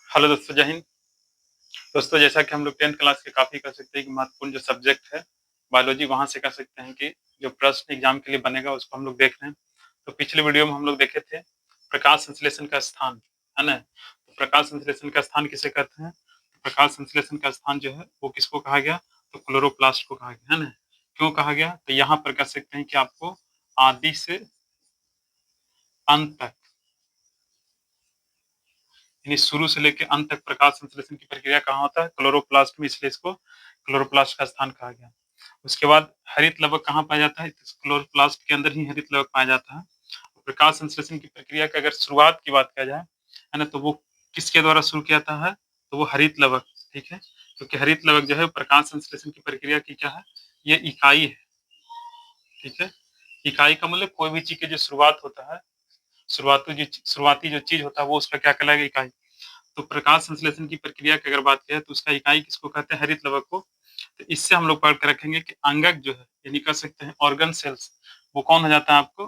Hello दोस्तों, जय हिंद। दोस्तों, जैसा कि हम लोग 10th क्लास के काफ़ी कह सकते हैं कि महत्वपूर्ण जो सब्जेक्ट है, बायोलॉजी, वहाँ से कह सकते हैं कि जो प्रश्न एग्ज़ाम के लिए बनेगा उसको हम लोग देख रहे हैं। तो पिछले वीडियो में हम लोग देखे थे प्रकाश संश्लेषण का स्थान, है ना? तो प्रकाश संश्लेषण का स्थान किसे कहते हैं? प्रकाश संश्लेषण का स्थान जो है वो किसको कहा गया? तो क्लोरोप्लास्ट को कहा गया, है ना? क्यों कहा गया? तो यहाँ पर कह सकते हैं कि आपको आदि से अंत तक, यानी शुरू से लेके अंत तक प्रकाश संश्लेषण की प्रक्रिया कहाँ होता है? क्लोरोप्लास्ट में, इसलिए इसको क्लोरोप्लास्ट का स्थान कहा गया। उसके बाद हरित लवक कहाँ पाया जाता है? इस क्लोरोप्लास्ट के अंदर ही हरित लवक पाया जाता है। प्रकाश संश्लेषण की प्रक्रिया की अगर शुरुआत की बात किया जाए, है ना, तो वो किसके द्वारा शुरू किया जाता है? तो वो हरित लवक, ठीक है? क्योंकि हरित लवक जो है प्रकाश संश्लेषण की प्रक्रिया की क्या है? ये इकाई है, ठीक है? इकाई का मतलब कोई भी चीज़ की जो शुरुआत होता है, शुरुआती जो चीज़ होता है वो उसका क्या कहलाएगा? इकाई। तो प्रकाश संश्लेषण की प्रक्रिया की अगर बात करें तो उसका इकाई किसको कहते हैं? हरित लवक को। तो इससे हम लोग पढ़ के रखेंगे कि अंगक जो है, यानी कह सकते हैं ऑर्गन सेल्स, वो कौन हो जाता है आपको?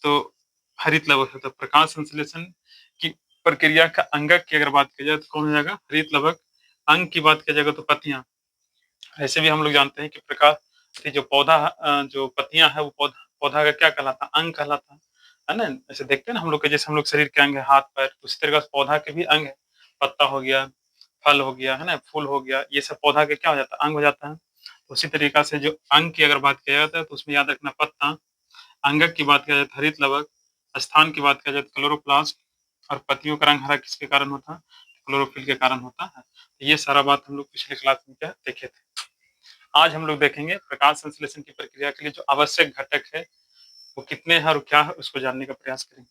तो हरित लवक होता है। प्रकाश संश्लेषण की प्रक्रिया का अंगक की अगर बात की जाए तो कौन हो जाएगा? हरित लवक। अंग की बात की जाएगा तो पत्तियां। ऐसे भी हम लोग जानते हैं कि प्रकाश से जो पौधा जो पत्तियां है वो पौधा पौधा का क्या कहलाता है? अंग कहलाता है ना? ऐसे देखते हैं ना हम लोग के, जैसे हम लोग शरीर के अंग है हाथ पैर, उसी तरह का पौधा के भी अंग है। पत्ता हो गया, फल हो गया, है ना, फूल हो गया, ये सब पौधा के क्या हो जाता है? अंग हो जाता है। उसी तरीका से जो अंग की अगर बात किया जाता है तो उसमें याद रखना पत्ता, अंगक की बात किया जाए तो हरित लवक, स्थान की बात किया जाए तो क्लोरोप्लास्ट, और पत्तियों का रंग हरा किसके कारण होता है? क्लोरोफिल के कारण होता है। तो ये सारा बात हम लोग पिछले क्लास में क्या देखे थे। आज हम लोग देखेंगे प्रकाश संश्लेषण की प्रक्रिया के लिए जो आवश्यक घटक है वो कितने हैं और क्या है, उसको जानने का प्रयास करेंगे।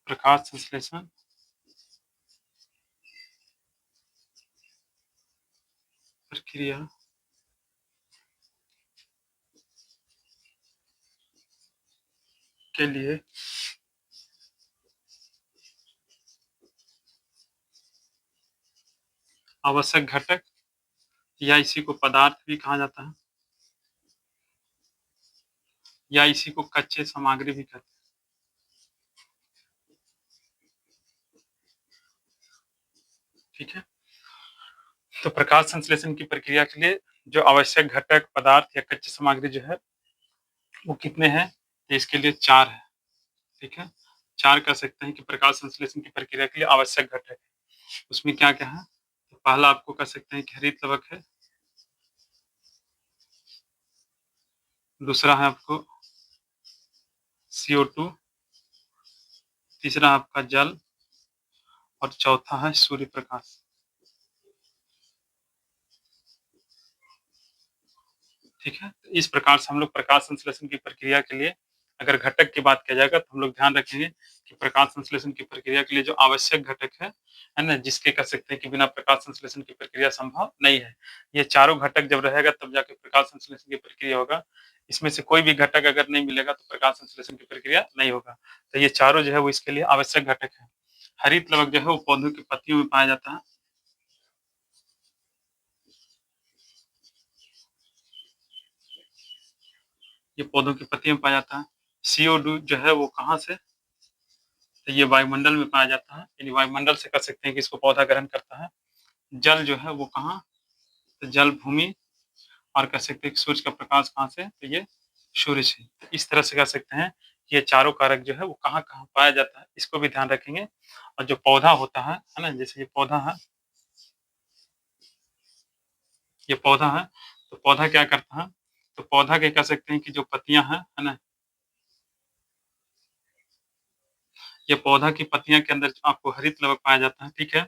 प्रकाश संश्लेषण प्रक्रिया के लिए आवश्यक घटक, या इसी को पदार्थ भी कहा जाता है, या इसी को कच्चे सामग्री भी कहते हैं, ठीक है? तो प्रकाश संश्लेषण की प्रक्रिया के लिए जो आवश्यक घटक, पदार्थ या कच्ची सामग्री जो है वो कितने हैं? तो इसके लिए 4 है, ठीक है? 4 कह सकते हैं कि प्रकाश संश्लेषण की प्रक्रिया के लिए आवश्यक घटक। उसमें क्या-क्या है? तो पहला आपको कह सकते हैं कि हरित लवक है, दूसरा है आपको CO2, तीसरा आपका जल, और चौथा है सूर्य प्रकाश, ठीक है? तो इस प्रकार से हम लोग प्रकाश संश्लेषण की प्रक्रिया के लिए अगर घटक की बात किया जाएगा तो हम लोग ध्यान रखेंगे कि प्रकाश संश्लेषण की प्रक्रिया के लिए जो आवश्यक घटक है ना? जिसके कह सकते हैं कि बिना प्रकाश संश्लेषण की प्रक्रिया संभव नहीं है। ये चारों घटक जब रहेगा तब जाके प्रकाश संश्लेषण की प्रक्रिया होगा। इसमें से कोई भी घटक अगर नहीं मिलेगा तो प्रकाश संश्लेषण की प्रक्रिया नहीं होगा। तो ये चारों जो है वो इसके लिए आवश्यक घटक है। हरित लवक जो है वो पौधों की पत्तियों में पाया जाता है। ये पौधों की पत्तियों में पाया जाता है। CO2 जो है वो कहाँ से? तो ये वायुमंडल में पाया जाता है, यानी वायुमंडल से कह सकते हैं कि इसको पौधा ग्रहण करता है। जल जो है वो कहाँ? तो जल भूमि, और कह सकते हैं कि सूर्य का प्रकाश कहाँ से? तो ये सूर्य से। तो इस तरह से कह सकते हैं कि ये चारों कारक जो है वो कहाँ-कहाँ पाया जाता है, इसको भी ध्यान रखेंगे। और जो पौधा होता है ना? जैसे ये पौधा है, ये पौधा है, तो पौधा क्या करता है? तो पौधा के कह सकते हैं कि जो पत्तियाँ हैं, है ना? ये पौधा की पत्तियाँ के अंदर आपको हरित लवक पाया जाता है, ठीक है?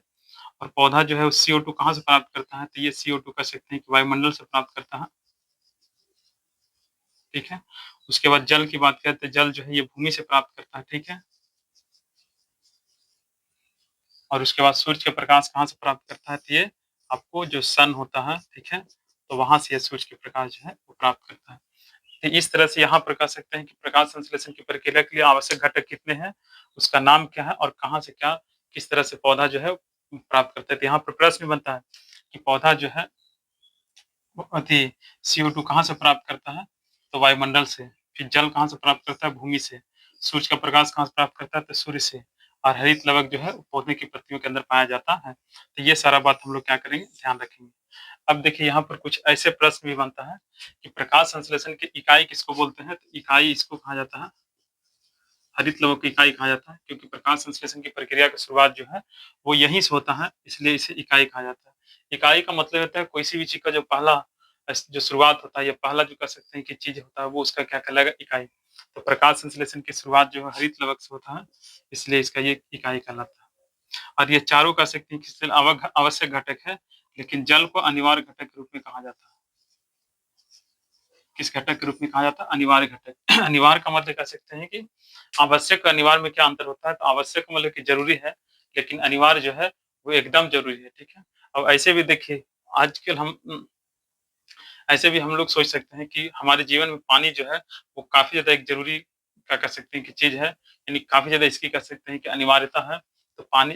और पौधा जो है वो CO2 कहाँ से प्राप्त करता है? तो ये CO2 कह सकते हैं कि वायुमंडल से प्राप्त करता है, ठीक है? उसके बाद जल की बात करें तो जल जो है ये भूमि से प्राप्त करता है, ठीक है? और उसके बाद सूर्य का प्रकाश कहाँ से प्राप्त करता है? तो ये आपको जो सन होता है, ठीक है? तो वहाँ से ये सूर्य के प्रकाश जो है वो प्राप्त करता है। तो इस तरह से यहाँ पर कह सकते हैं कि प्रकाश संश्लेषण की प्रक्रिया के लिए आवश्यक घटक कितने हैं, उसका नाम क्या है और कहाँ से क्या किस तरह से पौधा जो है प्राप्त करता है। तो यहाँ पर प्रश्न बनता है कि पौधा जो है वो CO2 कहाँ से प्राप्त करता है? तो वायुमंडल से। फिर जल कहाँ से प्राप्त करता है? भूमि से। सूरज का प्रकाश कहाँ से प्राप्त करता है? तो सूर्य से। और हरित लवक जो है पौधे की पत्तियों के अंदर पाया जाता है। तो ये सारा बात हम लोग क्या करेंगे? ध्यान रखेंगे। अब देखिए यहाँ पर कुछ ऐसे प्रश्न भी बनता है कि प्रकाश संश्लेषण की इकाई किसको बोलते हैं? तो इकाई इसको कहा जाता है, हरित लवक की इकाई कहा जाता है, क्योंकि प्रकाश संश्लेषण की प्रक्रिया की शुरुआत जो है वो यहीं से होता है, इसलिए इसे इकाई कहा जाता है। इकाई का मतलब होता है कोई सी भी चीज का जो पहला जो शुरुआत होता है या पहला जो कह सकते हैं कि चीज होता है वो उसका क्या कहलाएगा? इकाई। तो प्रकाश संश्लेषण की शुरुआत जो है हरित लवक से होता है, इसलिए इसका ये इकाई कहलाता है। और ये चारों कह सकते हैं कि आवश्यक घटक है, लेकिन जल को अनिवार्य घटक के रूप में कहा जाता है। किस घटक के रूप में कहा जाता है? अनिवार्य घटक। अनिवार्य का मतलब कह सकते हैं कि आवश्यक और अनिवार्य में क्या अंतर होता है? तो आवश्यक मतलब कि जरूरी है, लेकिन अनिवार्य जो है वो एकदम जरूरी है, ठीक है। अब ऐसे भी देखिए आजकल हम ऐसे भी हम लोग सोच सकते हैं कि हमारे जीवन में पानी जो है वो काफी ज्यादा एक जरूरी क्या कह सकते हैं कि चीज है, यानी काफी ज्यादा इसकी कह सकते हैं कि अनिवार्यता है। तो पानी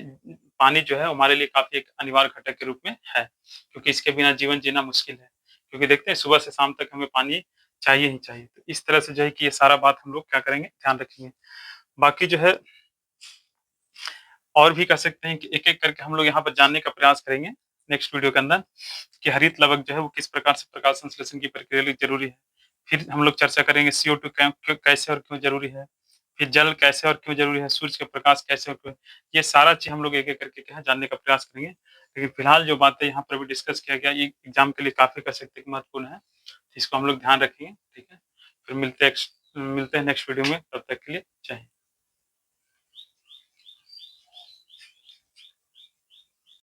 पानी जो है हमारे लिए काफी एक अनिवार्य घटक के रूप में है, क्योंकि इसके बिना जीवन जीना मुश्किल है। क्योंकि देखते हैं सुबह से शाम तक हमें पानी चाहिए ही चाहिए। तो इस तरह से जो है कि ये सारा बात हम लोग क्या करेंगे? ध्यान रखेंगे। बाकी जो है और भी कह सकते हैं कि एक-एक करके हम लोग यहाँ पर जानने का प्रयास करेंगे नेक्स्ट वीडियो के अंदर कि हरित लवक जो है वो किस प्रकार से प्रकाश संश्लेषण की प्रक्रिया के लिए ज़रूरी है। फिर हम लोग चर्चा करेंगे CO2 कैसे और क्यों ज़रूरी है। फिर जल कैसे और क्यों ज़रूरी है, सूरज का प्रकाश कैसे और क्यों, ये सारा चीज़ हम लोग एक-एक करके क्या है जानने का प्रयास करेंगे। लेकिन फिलहाल जो बातें यहाँ पर भी डिस्कस किया गया ये एग्ज़ाम के लिए काफ़ी कह सकते हैं कि महत्वपूर्ण है। इसको हम लोग ध्यान रखेंगे, ठीक है। फिर मिलते हैं नेक्स्ट वीडियो में, तब तक के लिए जय हिंद।